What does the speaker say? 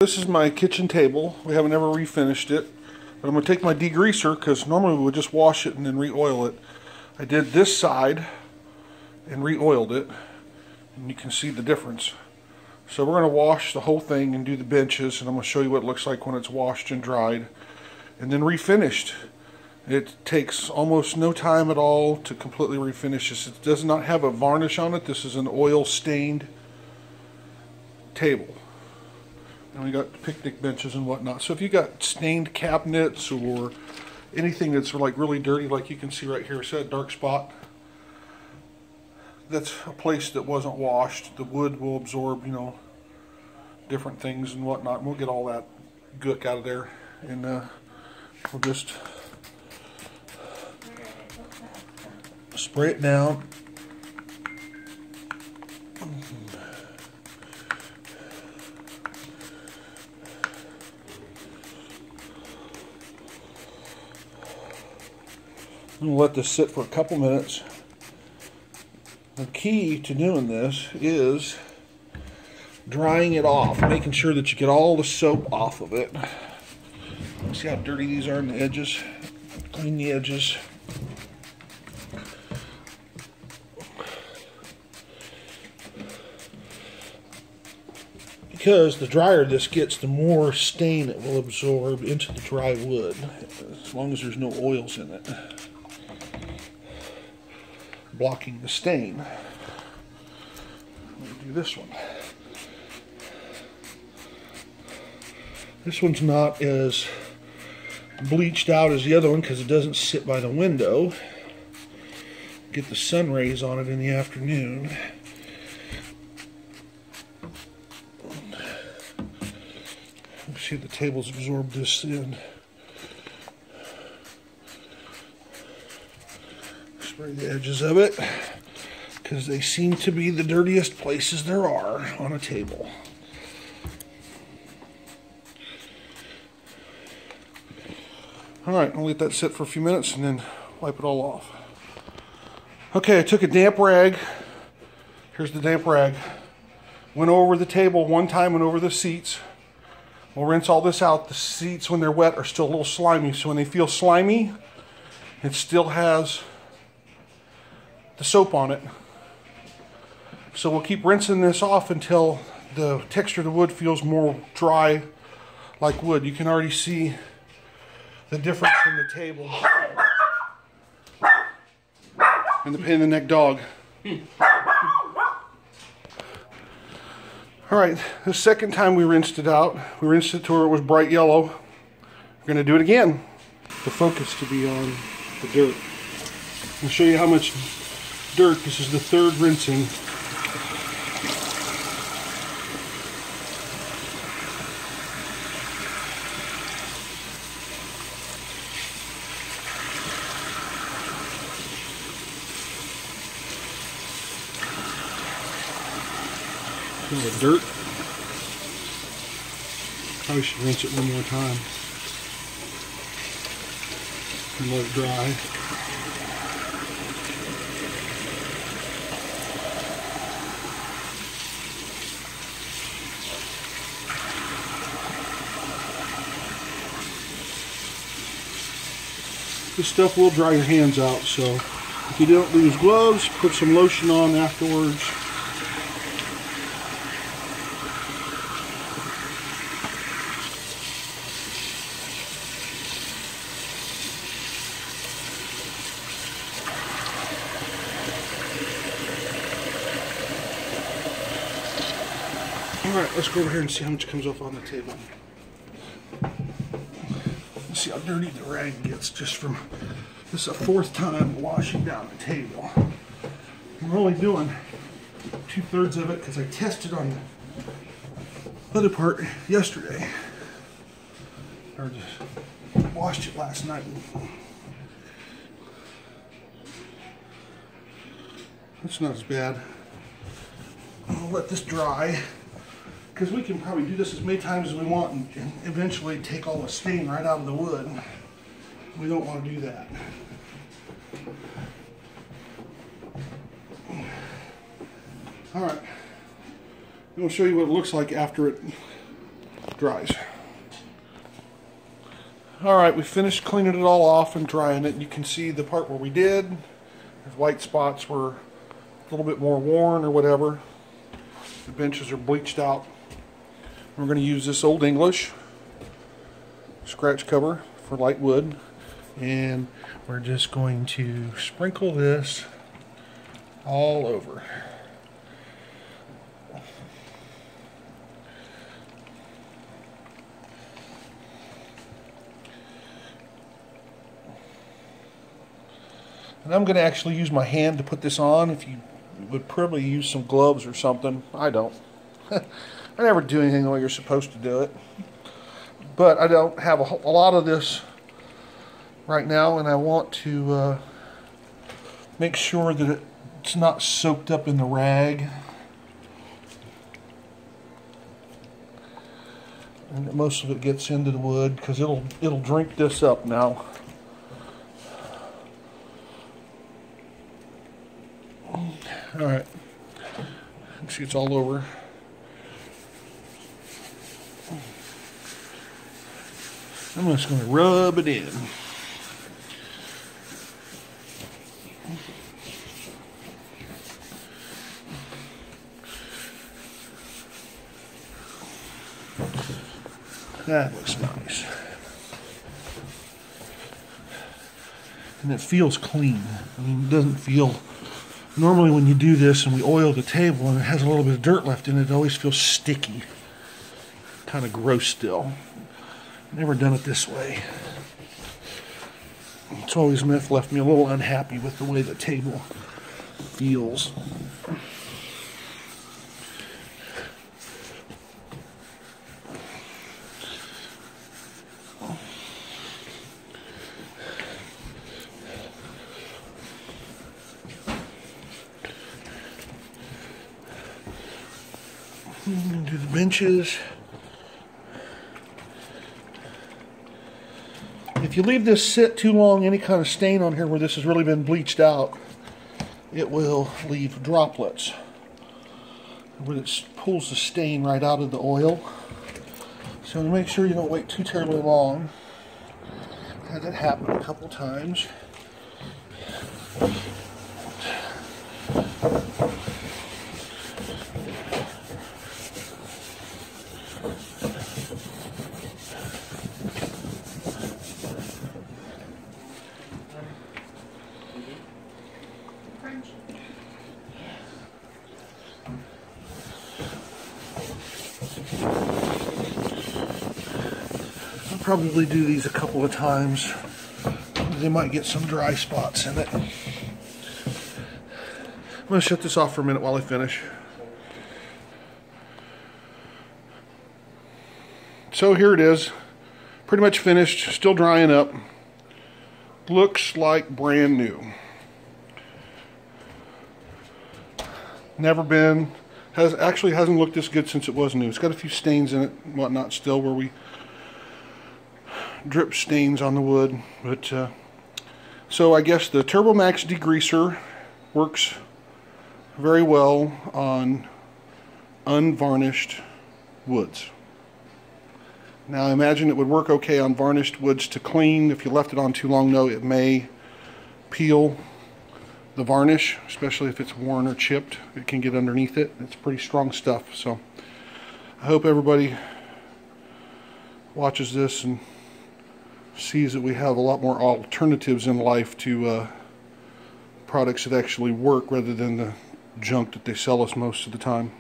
This is my kitchen table. We haven't ever refinished it. But I'm going to take my degreaser, because normally we would just wash it and then re-oil it. I did this side and re-oiled it. And you can see the difference. So we're going to wash the whole thing and do the benches. And I'm going to show you what it looks like when it's washed and dried. And then refinished. It takes almost no time at all to completely refinish this. It does not have a varnish on it. This is an oil stained table. And we got picnic benches and whatnot. So if you got stained cabinets or anything that's like really dirty, like you can see right here, see that dark spot? That's a place that wasn't washed. The wood will absorb, you know, different things and whatnot. And we'll get all that gook out of there. And we'll just spray it down. I'm going to let this sit for a couple minutes. The key to doing this is drying it off, making sure that you get all the soap off of it. See how dirty these are in the edges? Clean the edges. Because the drier this gets, the more stain it will absorb into the dry wood, as long as there's no oils in it blocking the stain. Let me do this one. This one's not as bleached out as the other one because it doesn't sit by the window. Get the sun rays on it in the afternoon. See, the table's absorbed this in. Spray the edges of it because they seem to be the dirtiest places there are on a table. Alright, I'll let that sit for a few minutes and then wipe it all off. Okay, I took a damp rag. Here's the damp rag. Went over the table one time, went over the seats. We'll rinse all this out. The seats, when they're wet, are still a little slimy. So when they feel slimy, it still has the soap on it. So we'll keep rinsing this off until the texture of the wood feels more dry, like wood. You can already see the difference in the table. And the pain in the neck dog. Alright, the second time we rinsed it out, we rinsed it to where it was bright yellow. We're going to do it again. The focus to be on the dirt. I'll show you how much dirt. This is the third rinsing. The dirt. Probably should rinse it one more time and let it dry. This stuff will dry your hands out, so if you don't lose gloves, put some lotion on afterwards. Alright, let's go over here and see how much comes off on the table. Let's see how dirty the rag gets just from this is the fourth time washing down the table. We're only doing 2/3 of it because I tested on the other part yesterday. Or just washed it last night. That's not as bad. I'll let this dry. Because we can probably do this as many times as we want and eventually take all the stain right out of the wood. We don't want to do that. Alright, I'm going to show you what it looks like after it dries. Alright, we finished cleaning it all off and drying it. You can see the part where we did. There's white spots were a little bit more worn or whatever. The benches are bleached out. We're going to use this Old English scratch cover for light wood, and we're just going to sprinkle this all over. And I'm going to actually use my hand to put this on. If you would probably use some gloves or something. I don't. I never do anything the way you're supposed to do it. But I don't have a lot of this right now, and I want to make sure that it's not soaked up in the rag. And that most of it gets into the wood, because it'll drink this up now. Alright, see, it's all over. I'm just going to rub it in. That looks nice. And it feels clean. I mean, it doesn't feel... Normally when you do this and we oil the table and it has a little bit of dirt left in it, it always feels sticky. Kind of gross still. Never done it this way. It's always left me a little unhappy with the way the table feels. Do the benches. If you leave this sit too long, any kind of stain on here where this has really been bleached out, it will leave droplets. Where it pulls the stain right out of the oil. So to make sure you don't wait too terribly long. I've had that happen a couple times. I'll probably do these a couple of times. They might get some dry spots in it. I'm going to shut this off for a minute while I finish. So here it is. Pretty much finished. Still drying up. Looks like brand new. Never been. Actually hasn't looked this good since it was new. It's got a few stains in it and whatnot still where we drip stains on the wood. But so I guess the Turbo Maxx degreaser works very well on unvarnished woods. Now I imagine it would work okay on varnished woods to clean. If you left it on too long though, it may peel the varnish, especially if it's worn or chipped. It can get underneath it. It's pretty strong stuff. So I hope everybody watches this and sees that we have a lot more alternatives in life to products that actually work rather than the junk that they sell us most of the time.